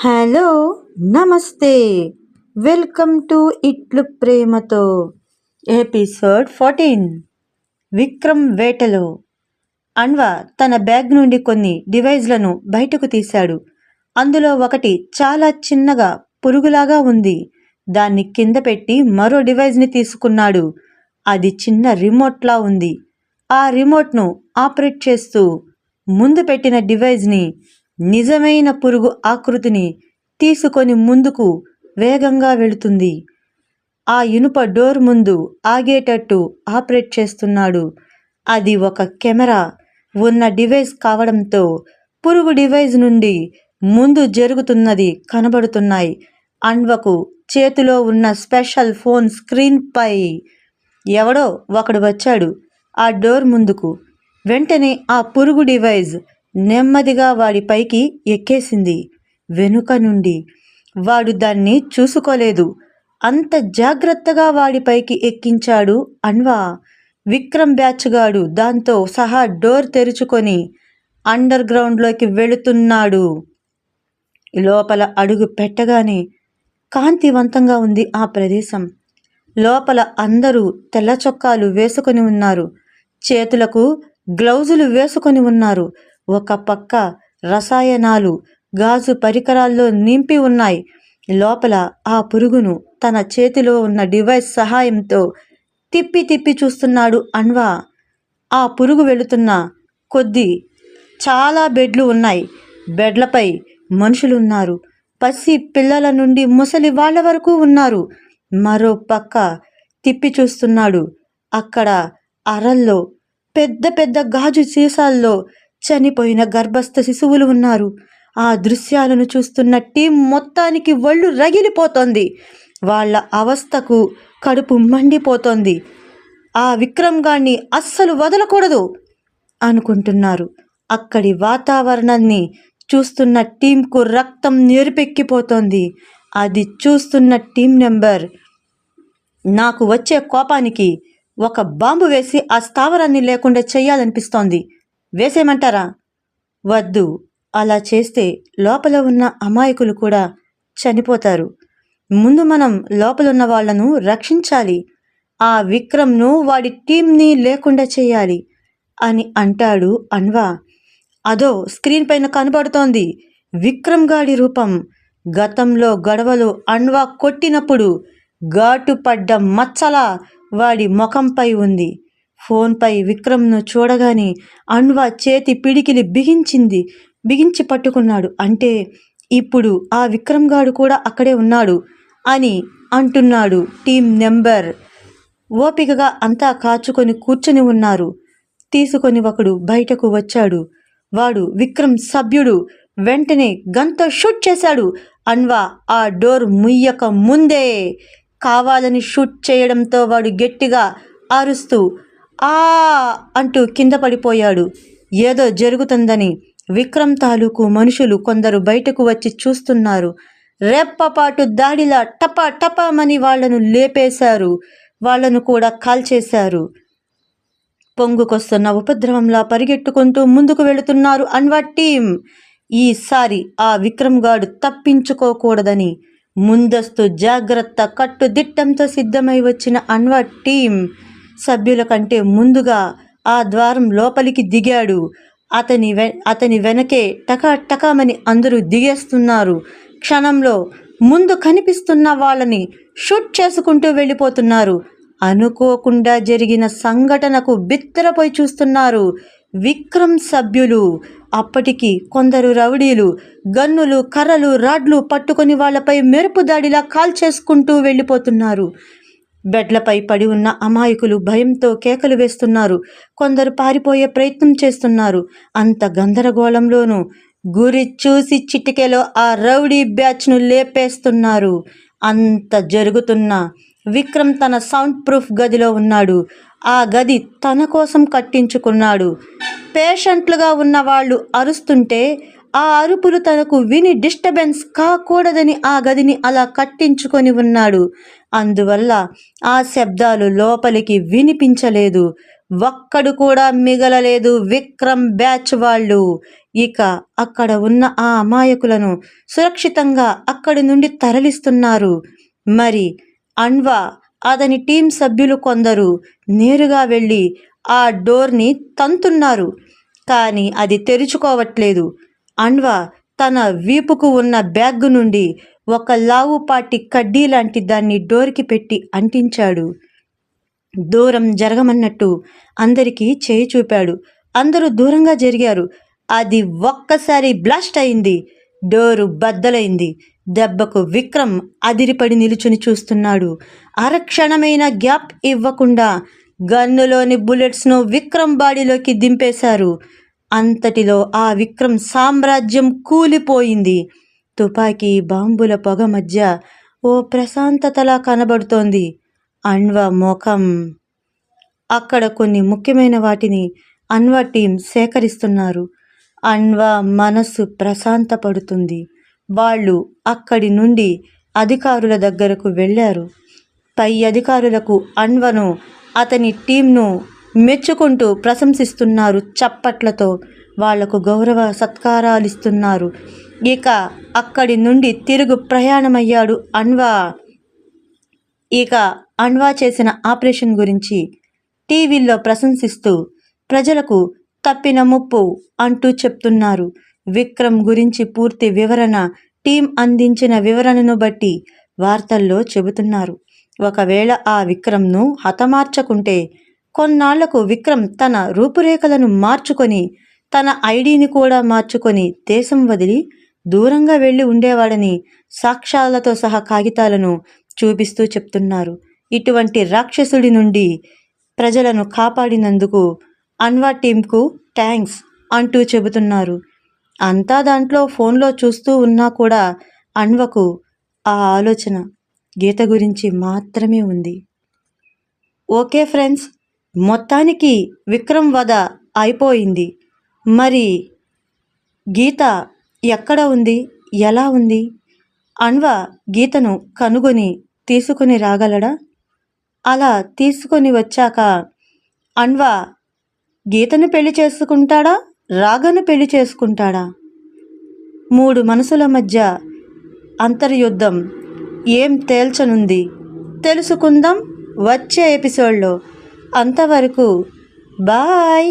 Hello నమస్తే welcome to ఇట్లు ప్రేమతో ఎపిసోడ్ 14 విక్రమ్ వేటలో అన్వ తన బ్యాగ్ నుండి కొన్ని డివైజ్లను బయటకు తీశాడు. అందులో ఒకటి చాలా చిన్నగా పురుగులాగా ఉంది. దాన్ని కింద పెట్టి మరో డివైజ్ని తీసుకున్నాడు. అది చిన్న రిమోట్లా ఉంది. ఆ రిమోట్ను ఆపరేట్ చేస్తూ ముందు పెట్టిన డివైజ్ని నిజమైన పురుగు ఆకృతిని తీసుకొని ముందుకు వేగంగా వెళుతుంది. ఆ ఇనుప డోర్ ముందు ఆగేటట్టు ఆపరేట్ చేస్తున్నాడు. అది ఒక కెమెరా ఉన్న డివైస్ కావడంతో పురుగు డివైజ్ నుండి ముందు జరుగుతున్నది కనబడుతున్నాయి. అన్వకు చేతిలో ఉన్న స్పెషల్ ఫోన్ స్క్రీన్పై ఎవడో ఒకడు వచ్చాడు ఆ డోర్ ముందుకు. వెంటనే ఆ పురుగు డివైజ్ నెమ్మదిగా వాడిపైకి ఎక్కేసింది. వెనుక నుండి వాడు దాన్ని చూసుకోలేదు. అంత జాగ్రత్తగా వాడిపైకి ఎక్కించాడు అన్వ. విక్రమ్ బ్యాచ్గాడు దాంతో సహా డోర్ తెరుచుకొని అండర్ గ్రౌండ్లోకి వెళుతున్నాడు. లోపల అడుగు పెట్టగానే కాంతివంతంగా ఉంది ఆ ప్రదేశం. లోపల అందరూ తెల్ల చొక్కాలు వేసుకొని ఉన్నారు. చేతులకు గ్లౌజులు వేసుకొని ఉన్నారు. ఒక పక్క రసాయనాలు గాజు పరికరాల్లో నింపి ఉన్నాయి. లోపల ఆ పురుగును తన చేతిలో ఉన్న డివైస్ సహాయంతో తిప్పి తిప్పి చూస్తున్నాడు అన్వ. ఆ పురుగు వెళుతున్న కొద్దీ చాలా బెడ్లు ఉన్నాయి. బెడ్లపై మనుషులున్నారు. పసి పిల్లల నుండి ముసలి వాళ్ళ వరకు ఉన్నారు. మరో పక్క తిప్పి చూస్తున్నాడు. అక్కడ అరల్లో పెద్ద పెద్ద గాజు సీసాల్లో చనిపోయిన గర్భస్థ శిశువులు ఉన్నారు. ఆ దృశ్యాలను చూస్తున్న టీం మొత్తానికి ఒళ్ళు రగిలిపోతోంది. వాళ్ళ అవస్థకు కడుపు మండిపోతోంది. ఆ విక్రమ్ గాన్ని అస్సలు వదలకూడదు అనుకుంటున్నారు. అక్కడి వాతావరణాన్ని చూస్తున్న టీంకు రక్తం ఎరుపెక్కిపోతోంది. అది చూస్తున్న టీం నెంబర్ నాకు వచ్చే కోపానికి ఒక బాంబు వేసి ఆ స్థావరాన్ని లేకుండా చెయ్యాలనిపిస్తోంది. వేసేయమంటారా? వద్దు. అలా చేస్తే లోపల ఉన్న అమాయకులు కూడా చనిపోతారు. ముందు మనం లోపలున్న వాళ్లను రక్షించాలి. ఆ విక్రమ్ను వాడి టీంని లేకుండా చేయాలి అని అంటాడు అన్వ. అదో స్క్రీన్ పైన కనబడుతోంది విక్రమ్ గాడి రూపం. గతంలో గొడవలో అన్వ కొట్టినప్పుడు ఘాటు పడ్డ మచ్చలా వాడి ముఖంపై ఉంది. ఫోన్పై విక్రమ్ను చూడగానే అన్వ చేతి పిడికిలి బిగించి పట్టుకున్నాడు. అంటే ఇప్పుడు ఆ విక్రమ్ గాడు కూడా అక్కడే ఉన్నాడు అని అంటున్నాడు టీం నెంబర్. ఓపికగా అంతా కాచుకొని కూర్చొని ఉన్నారు. తీసుకొని ఒకడు బయటకు వచ్చాడు. వాడు విక్రమ్ సభ్యుడు. వెంటనే గన్తో షూట్ చేశాడు. అన్వ ఆ డోర్ ముయ్యక ముందే కావాలని షూట్ చేయడంతో వాడు గట్టిగా అరుస్తూ ఆ అంటూ కింద పడిపోయాడు. ఏదో జరుగుతుందని విక్రమ్ తాలూకు మనుషులు కొందరు బయటకు వచ్చి చూస్తున్నారు. రెప్పపాటు దాడిలా టపా టపామని వాళ్లను లేపేశారు. వాళ్లను కూడా కాల్చేశారు. పొంగుకొస్తున్న ఉపద్రవంలా పరిగెట్టుకుంటూ ముందుకు వెళుతున్నారు అన్వ టీం. ఈసారి ఆ విక్రమ్ గాడు తప్పించుకోకూడదని ముందస్తు జాగ్రత్త కట్టుదిట్టంతో సిద్ధమై వచ్చిన అన్వ టీం సభ్యుల కంటే ముందుగా ఆ ద్వారం లోపలికి దిగాడు. అతని వెనకే టకామని అందరూ దిగేస్తున్నారు. క్షణంలో ముందు కనిపిస్తున్న వాళ్ళని షూట్ చేసుకుంటూ వెళ్ళిపోతున్నారు. అనుకోకుండా జరిగిన సంఘటనకు బిత్తరపోయి చూస్తున్నారు విక్రమ్ సభ్యులు. అప్పటికి కొందరు రౌడీలు గన్నులు కర్రలు రాడ్లు పట్టుకొని వాళ్లపై మెరుపు దాడిలా కాల్చేసుకుంటూ వెళ్ళిపోతున్నారు. బెడ్లపై పడి ఉన్న అమాయకులు భయంతో కేకలు వేస్తున్నారు. కొందరు పారిపోయే ప్రయత్నం చేస్తున్నారు. అంత గందరగోళంలోనూ గురి చూసి చిటికెలో ఆ రౌడీ బ్యాచ్ను లేపేస్తున్నారు. అంత జరుగుతున్నా విక్రమ్ తన సౌండ్ ప్రూఫ్ గదిలో ఉన్నాడు. ఆ గది తన కోసం కట్టించుకున్నాడు. పేషెంట్లుగా ఉన్న వాళ్ళు అరుస్తుంటే ఆ అరుపులు తనకు విని డిస్టర్బెన్స్ కాకూడదని ఆ గదిని అలా కట్టించుకొని ఉన్నాడు. అందువల్ల ఆ శబ్దాలు లోపలికి వినిపించలేదు. ఒక్కడు కూడా మిగలలేదు విక్రమ్ బ్యాచ్ వాళ్ళు. ఇక అక్కడ ఉన్న ఆ అమాయకులను సురక్షితంగా అక్కడి నుండి తరలిస్తున్నారు. మరి అన్వా అతని టీం సభ్యులు కొందరు నేరుగా వెళ్ళి ఆ డోర్ని తంతున్నారు. కానీ అది తెరుచుకోవట్లేదు. అన్వా తన వీపుకు ఉన్న బ్యాగ్ నుండి ఒక లావుపాటి కడ్డీ లాంటి దాన్ని డోర్కి పెట్టి అంటించాడు. దూరం జరగమన్నట్టు అందరికీ చేయి చూపాడు. అందరూ దూరంగా జరిగారు. అది ఒక్కసారి బ్లాస్ట్ అయింది. డోరు బద్దలైంది. దెబ్బకు విక్రమ్ అదిరిపడి నిలుచుని చూస్తున్నాడు. అరక్షణమైన గ్యాప్ ఇవ్వకుండా గన్నులోని బుల్లెట్స్ను విక్రమ్ బాడీలోకి దింపేశారు. అంతటిలో ఆ విక్రమ్ సామ్రాజ్యం కూలిపోయింది. తుపాకీ బాంబుల పొగ మధ్య ఓ ప్రశాంతతలా కనబడుతోంది అన్వా ముఖం. అక్కడ కొన్ని ముఖ్యమైన వాటిని అన్వా టీం సేకరిస్తున్నారు. అన్వా మనస్సు ప్రశాంతపడుతుంది. వాళ్ళు అక్కడి నుండి అధికారుల దగ్గరకు వెళ్ళారు. పై అధికారులకు అన్వను అతని టీంను మెచ్చుకుంటూ ప్రశంసిస్తున్నారు. చప్పట్లతో వాళ్లకు గౌరవ సత్కారాలిస్తున్నారు. ఇక అక్కడి నుండి తిరుగు ప్రయాణమయ్యాడు అన్వా. ఇక అన్వా చేసిన ఆపరేషన్ గురించి టీవీల్లో ప్రశంసిస్తూ ప్రజలకు తప్పిన ముప్పు అంటూ చెప్తున్నారు. విక్రమ్ గురించి పూర్తి వివరణ టీం అందించిన వివరణను బట్టి వార్తల్లో చెబుతున్నారు. ఒకవేళ ఆ విక్రమ్ను హతమార్చకుంటే కొన్నాళ్లకు విక్రమ్ తన రూపురేఖలను మార్చుకొని తన ఐడిని కూడా మార్చుకొని దేశం వదిలి దూరంగా వెళ్ళి ఉండేవాడని సాక్ష్యాలతో సహా కాగితాలను చూపిస్తూ చెప్తున్నారు. ఇటువంటి రాక్షసుడి నుండి ప్రజలను కాపాడినందుకు అన్వా టీంకు థ్యాంక్స్ అంటూ చెబుతున్నారు. అంతా దాంట్లో ఫోన్లో చూస్తూ ఉన్నా కూడా అన్వకు ఆ ఆలోచన గీత గురించి మాత్రమే ఉంది. ఓకే ఫ్రెండ్స్, మొత్తానికి విక్రమ్ వధ అయిపోయింది. మరి గీత ఎక్కడ ఉంది, ఎలా ఉంది? అన్వా గీతను కనుగొని తీసుకుని రాగలడా? అలా తీసుకొని వచ్చాక అన్వా గీతను పెళ్లి చేసుకుంటాడా, రాగను పెళ్లి చేసుకుంటాడా? 3 మనసుల మధ్య అంతర్యుద్ధం ఏం తేల్చనుంది తెలుసుకుందాం వచ్చే ఎపిసోడ్లో. అంతవరకు బాయ్.